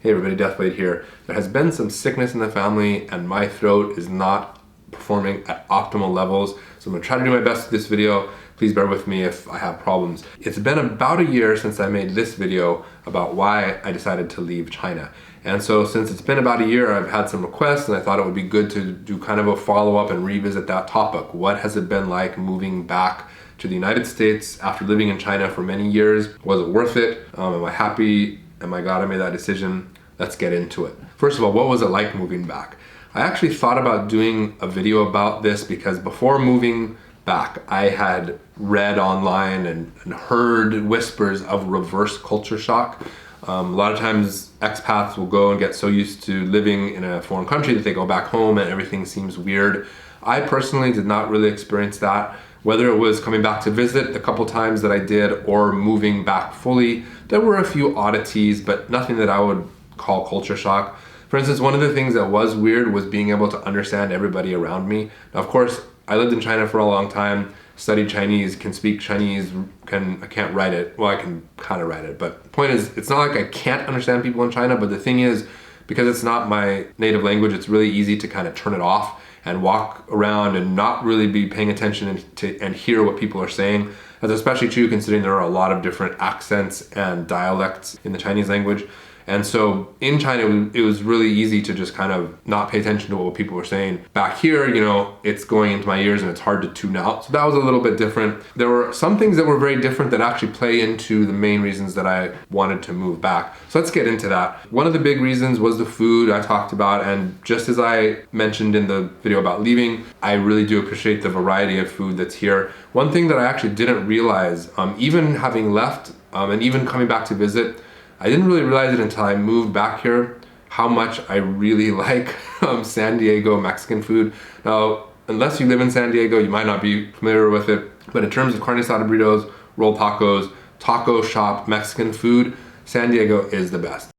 Hey everybody, Deathblade here. There has been some sickness in the family and my throat is not performing at optimal levels. So I'm gonna try to do my best with this video. Please bear with me if I have problems. It's been about a year since I made this video about why I decided to leave China. And so since it's been about a year, I've had some requests and I thought it would be good to do kind of a follow-up and revisit that topic. What has it been like moving back to the United States after living in China for many years? Was it worth it? Am I happy? Am I glad I made that decision? Let's get into it. First of all, what was it like moving back? I actually thought about doing a video about this because before moving back, I had read online and heard whispers of reverse culture shock. A lot of times expats will go and get so used to living in a foreign country that they go back home and everything seems weird. I personally did not really experience that. Whether it was coming back to visit the couple times that I did or moving back fully, there were a few oddities, but nothing that I would call culture shock. For instance, one of the things that was weird was being able to understand everybody around me. Now, of course, I lived in China for a long time, studied Chinese, can speak Chinese, I can't write it. Well, I can kind of write it, but the point is, it's not like I can't understand people in China, but the thing is, because it's not my native language, it's really easy to kind of turn it off and walk around and not really be paying attention and hear what people are saying. That's especially true considering there are a lot of different accents and dialects in the Chinese language. And so in China, it was really easy to just kind of not pay attention to what people were saying. Back here, you know, it's going into my ears and it's hard to tune out. So that was a little bit different. There were some things that were very different that actually play into the main reasons that I wanted to move back. So let's get into that. One of the big reasons was the food I talked about. And just as I mentioned in the video about leaving, I really do appreciate the variety of food that's here. One thing that I actually didn't realize, even having left and even coming back to visit, I didn't really realize it until I moved back here, how much I really like San Diego Mexican food. Now, unless you live in San Diego, you might not be familiar with it, but in terms of carne asada burritos, rolled tacos, taco shop Mexican food, San Diego is the best.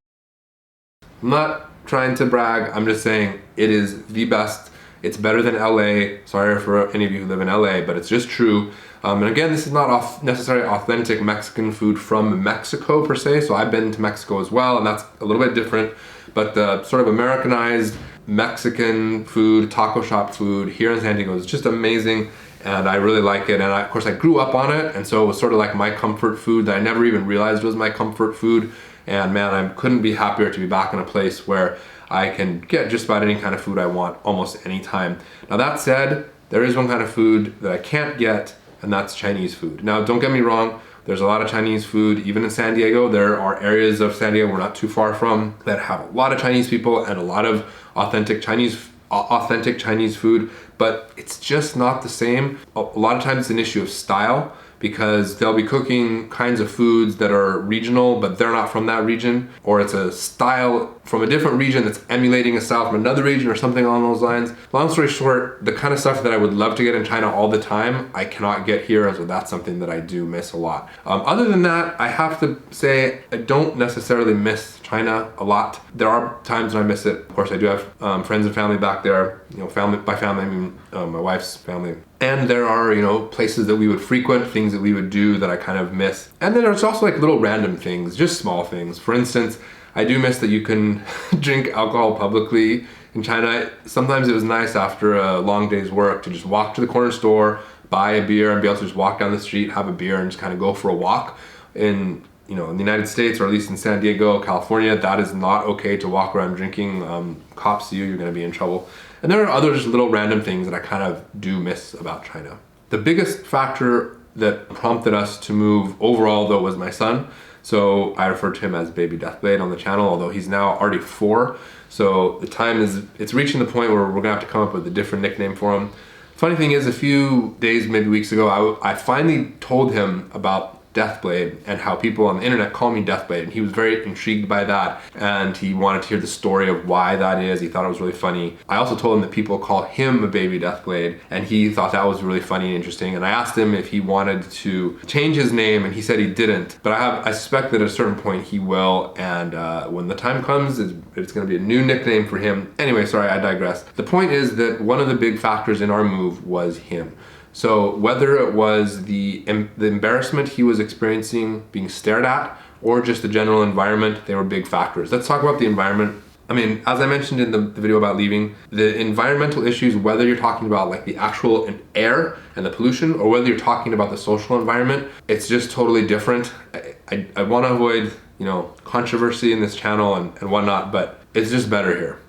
I'm not trying to brag, I'm just saying it is the best. It's better than LA. Sorry for any of you who live in LA, but it's just true. And again, this is not necessarily authentic Mexican food from Mexico per se. So I've been to Mexico as well, and that's a little bit different. But the sort of Americanized Mexican food, taco shop food here in San Diego is just amazing. And I really like it. And of course, I grew up on it. And so it was sort of like my comfort food that I never even realized was my comfort food. And man, I couldn't be happier to be back in a place where I can get just about any kind of food I want almost any time. Now that said, there is one kind of food that I can't get, and that's Chinese food. Now don't get me wrong, there's a lot of Chinese food, even in San Diego. There are areas of San Diego we're not too far from that have a lot of Chinese people and a lot of authentic Chinese food, but it's just not the same. A lot of times it's an issue of style, because they'll be cooking kinds of foods that are regional, but they're not from that region, or it's a style from a different region that's emulating a style from another region or something along those lines. Long story short, the kind of stuff that I would love to get in China all the time, I cannot get here, so that's something that I do miss a lot. Other than that, I have to say I don't necessarily miss China a lot. There are times when I miss it. Of course, I do have friends and family back there. You know, by family I mean my wife's family. And there are, you know, places that we would frequent, things that we would do that I kind of miss. And then there's also like little random things, just small things. For instance, I do miss that you can drink alcohol publicly in China. Sometimes it was nice after a long day's work to just walk to the corner store, buy a beer, and be able to just walk down the street, have a beer, and just kind of go for a walk. In the United States, or at least in San Diego, California, that is not okay to walk around drinking. Cops see you, you're gonna be in trouble. And there are other just little random things that I kind of do miss about China. The biggest factor that prompted us to move overall, though, was my son. So I refer to him as Baby Deathblade on the channel, although he's now already 4. So it's reaching the point where we're gonna have to come up with a different nickname for him. Funny thing is, a few days, maybe weeks ago, I finally told him about Deathblade and how people on the internet call me Deathblade, and he was very intrigued by that, and he wanted to hear the story of why that is. He thought it was really funny. I also told him that people call him a Baby Deathblade, and he thought that was really funny and interesting, and I asked him if he wanted to change his name, and he said he didn't, but I suspect that at a certain point he will, and when the time comes, it's going to be a new nickname for him. Anyway, sorry, I digress. The point is that one of the big factors in our move was him. So whether it was the embarrassment he was experiencing being stared at, or just the general environment, they were big factors. Let's talk about the environment. I mean, as I mentioned in the video about leaving, the environmental issues, whether you're talking about like the actual air and the pollution, or whether you're talking about the social environment, it's just totally different. I want to avoid, you know, controversy in this channel and whatnot, but it's just better here.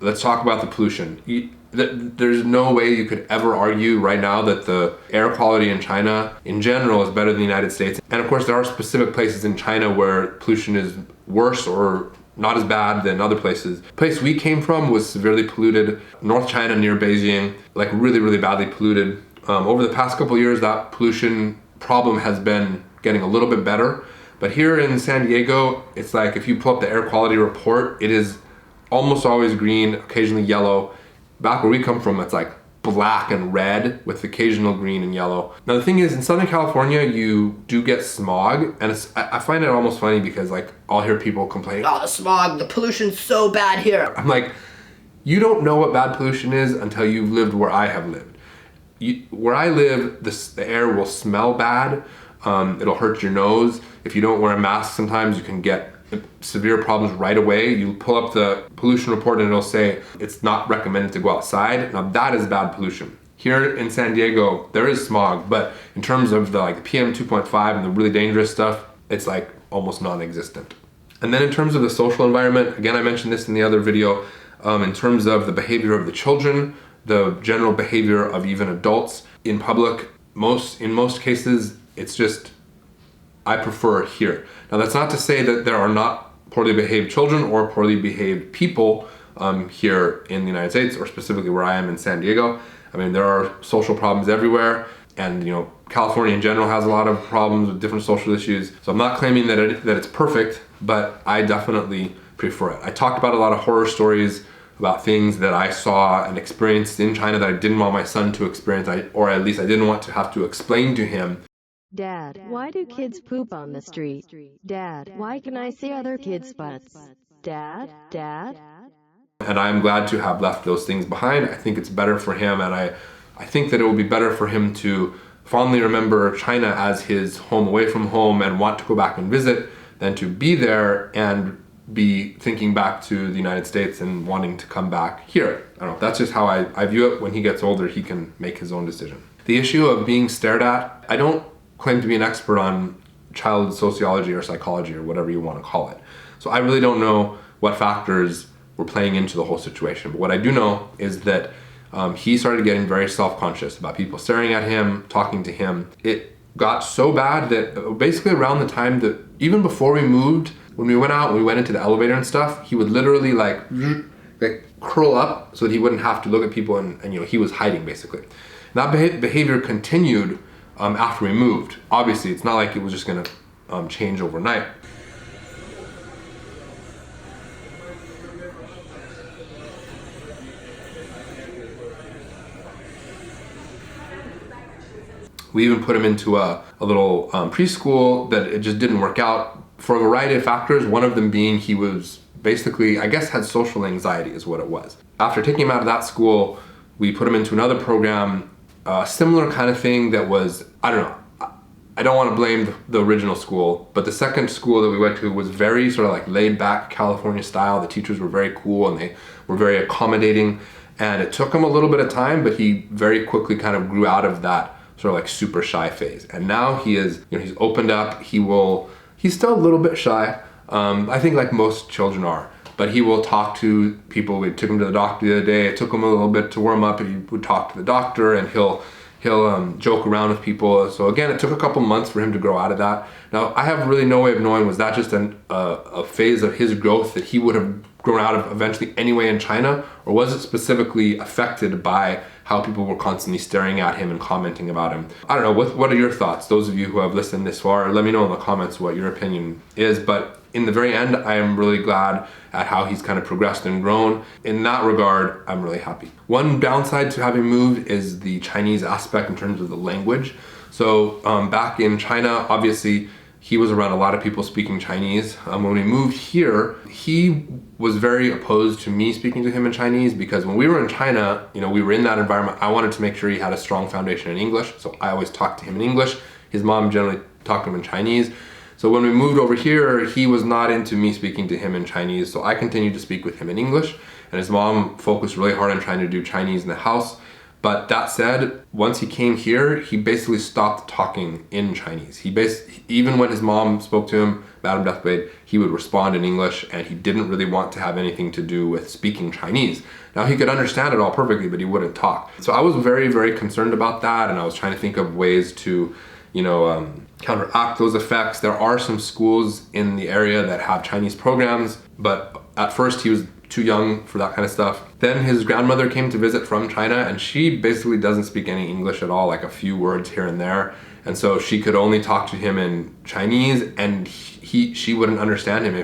Let's talk about the pollution. There's no way you could ever argue right now that the air quality in China in general is better than the United States. And of course, there are specific places in China where pollution is worse or not as bad than other places. The place we came from was severely polluted. North China near Beijing, like really, really badly polluted. Over the past couple of years, that pollution problem has been getting a little bit better. But here in San Diego, it's like if you pull up the air quality report, it is almost always green, occasionally yellow. Back where we come from, it's like black and red with occasional green and yellow. Now the thing is, in Southern California, you do get smog, and I find it almost funny because like I'll hear people complain, oh, the smog, the pollution's so bad here. I'm like, you don't know what bad pollution is until you've lived where I have lived. Where I live, the air will smell bad. It'll hurt your nose. If you don't wear a mask, sometimes you can get severe problems right away. You pull up the pollution report and it'll say it's not recommended to go outside. Now that is bad pollution. Here in San Diego, there is smog, but in terms of the like PM 2.5 and the really dangerous stuff, it's like almost non-existent. And then in terms of the social environment, again, I mentioned this in the other video, in terms of the behavior of the children, the general behavior of even adults in public, in most cases, it's just, I prefer it here. Now that's not to say that there are not poorly behaved children or poorly behaved people here in the United States, or specifically where I am in San Diego. I mean, there are social problems everywhere, and you know, California in general has a lot of problems with different social issues. So I'm not claiming that it's perfect, but I definitely prefer it. I talked about a lot of horror stories about things that I saw and experienced in China that I didn't want my son to experience, or at least I didn't want to have to explain to him. Dad, why do kids poop on the street? Dad, why can I see other kids' butts? Dad? And I'm glad to have left those things behind. I think it's better for him, and I think that it will be better for him to fondly remember China as his home away from home and want to go back and visit than to be there and be thinking back to the United States and wanting to come back here. I don't know, that's just how I view it. When he gets older, he can make his own decision. The issue of being stared at, I don't claim to be an expert on child sociology or psychology or whatever you want to call it. So I really don't know what factors were playing into the whole situation. But what I do know is that he started getting very self-conscious about people staring at him, talking to him. It got so bad that basically around the time that, even before we moved, when we went out and we went into the elevator and stuff, he would literally like curl up so that he wouldn't have to look at people, and you know, he was hiding basically. And that behavior continued after we moved. Obviously, it's not like it was just gonna change overnight. We even put him into a little preschool that it just didn't work out for a variety of factors. One of them being he was basically, I guess, had social anxiety is what it was. After taking him out of that school, we put him into another program, similar kind of thing that was, I don't know, I don't want to blame the original school, but the second school that we went to was very sort of like laid back California style. The teachers were very cool and they were very accommodating, and it took him a little bit of time, but he very quickly kind of grew out of that sort of like super shy phase. And now he is, you know, he's opened up. He's still a little bit shy. I think like most children are, but he will talk to people. We took him to the doctor the other day. It took him a little bit to warm up, and he would talk to the doctor, and he'll joke around with people. So again, it took a couple months for him to grow out of that. Now, I have really no way of knowing, was that just a phase of his growth that he would have grown out of eventually anyway in China, or was it specifically affected by how people were constantly staring at him and commenting about him? I don't know, what are your thoughts? Those of you who have listened this far, let me know in the comments what your opinion is. But in the very end, I am really glad at how he's kind of progressed and grown. In that regard, I'm really happy. One downside to having moved is the Chinese aspect in terms of the language. So back in China, obviously, he was around a lot of people speaking Chinese. When we moved here, he was very opposed to me speaking to him in Chinese, because when we were in China, you know, we were in that environment. I wanted to make sure he had a strong foundation in English, so I always talked to him in English. His mom generally talked to him in Chinese. So when we moved over here, he was not into me speaking to him in Chinese, so I continued to speak with him in English, and his mom focused really hard on trying to do Chinese in the house. But that said, once he came here, he basically stopped talking in Chinese. Even when his mom spoke to him, Madam Deathblade, he would respond in English, and he didn't really want to have anything to do with speaking Chinese. Now, he could understand it all perfectly, but he wouldn't talk. So I was very, very concerned about that, and I was trying to think of ways to, counteract those effects. There are some schools in the area that have Chinese programs, but at first he was too young for that kind of stuff. Then his grandmother came to visit from China, and she basically doesn't speak any English at all, like a few words here and there. And so she could only talk to him in Chinese, and she wouldn't understand him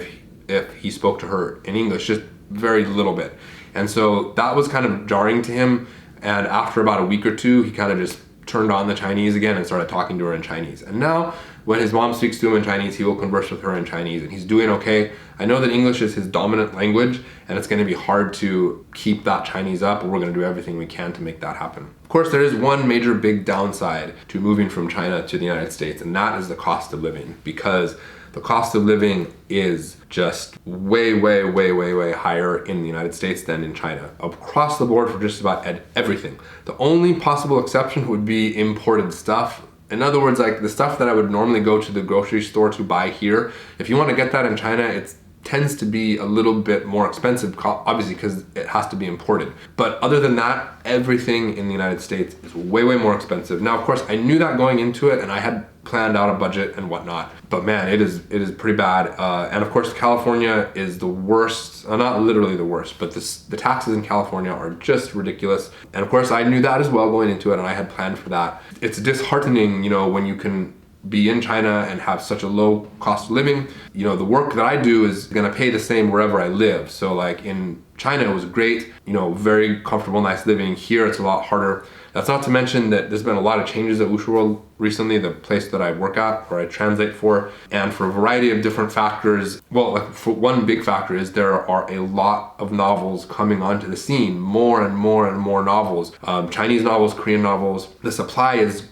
if he spoke to her in English, just very little bit. And so that was kind of jarring to him. And after about a week or two, he kind of just turned on the Chinese again and started talking to her in Chinese. And now when his mom speaks to him in Chinese, he will converse with her in Chinese, and he's doing okay. I know that English is his dominant language, and it's going to be hard to keep that Chinese up, but we're going to do everything we can to make that happen. Of course, there is one major big downside to moving from China to the United States, and that is the cost of living, because the cost of living is just way, way, way, way, way higher in the United States than in China. Across the board for just about everything. The only possible exception would be imported stuff. In other words, like the stuff that I would normally go to the grocery store to buy here, if you want to get that in China, it tends to be a little bit more expensive, obviously, because it has to be imported. But other than that, everything in the United States is way, way more expensive. Now, of course, I knew that going into it, and I had planned out a budget and whatnot, but man, it is pretty bad. And of course, California is the worst, not literally the worst, but the taxes in California are just ridiculous. And of course, I knew that as well going into it, and I had planned for that. It's disheartening, when you can be in China and have such a low cost of living. The work that I do is gonna pay the same wherever I live. So like in China, it was great, very comfortable, nice living. Here, it's a lot harder. That's not to mention that there's been a lot of changes at Wuxia World recently, the place that I work at, or I translate for, and for a variety of different factors. Well, for one big factor is there are a lot of novels coming onto the scene, more and more and more novels, Chinese novels, Korean novels. The supply is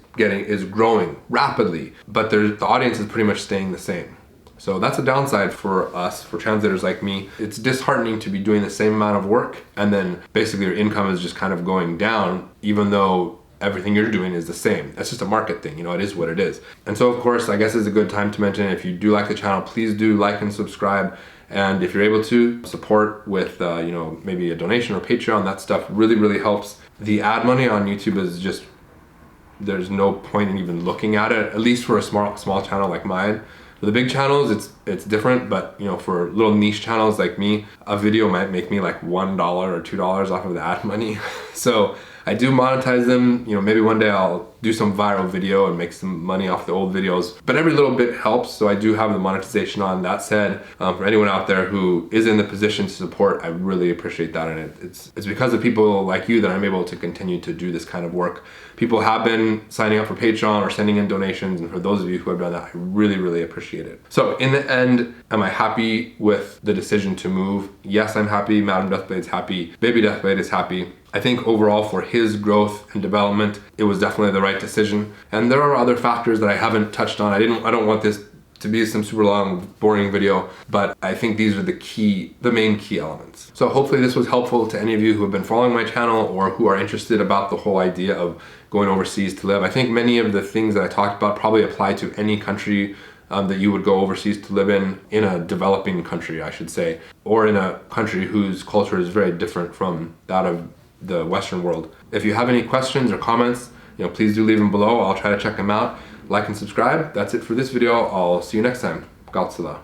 growing rapidly, but the audience is pretty much staying the same. So that's a downside for us, for translators like me. It's disheartening to be doing the same amount of work, and then basically your income is just kind of going down, even though everything you're doing is the same. That's just a market thing, it is what it is. And so of course, I guess it's a good time to mention, if you do like the channel, please do like and subscribe. And if you're able to support with, maybe a donation or Patreon, that stuff really, really helps. The ad money on YouTube is just, there's no point in even looking at it, at least for a small channel like mine. For the big channels, it's different, but for little niche channels like me, a video might make me like $1 or $2 off of the ad money. So I do monetize them. Maybe one day I'll do some viral video and make some money off the old videos, but every little bit helps. So I do have the monetization on. That said, for anyone out there who is in the position to support, I really appreciate that. And it's because of people like you that I'm able to continue to do this kind of work. People have been signing up for Patreon or sending in donations, and for those of you who have done that, I really, really appreciate it. So in the end, am I happy with the decision to move? Yes, I'm happy. Madam Deathblade's happy. Baby Deathblade is happy. I think overall for his growth and development, it was definitely the right decision. And there are other factors that I haven't touched on. I don't want this to be some super long, boring video, but I think these are the main key elements. So hopefully this was helpful to any of you who have been following my channel or who are interested about the whole idea of going overseas to live. I think many of the things that I talked about probably apply to any country that you would go overseas to live in a developing country, I should say, or in a country whose culture is very different from that of the Western world. If you have any questions or comments, please do leave them below. I'll try to check them out. Like and subscribe. That's it for this video. I'll see you next time. Godzilla.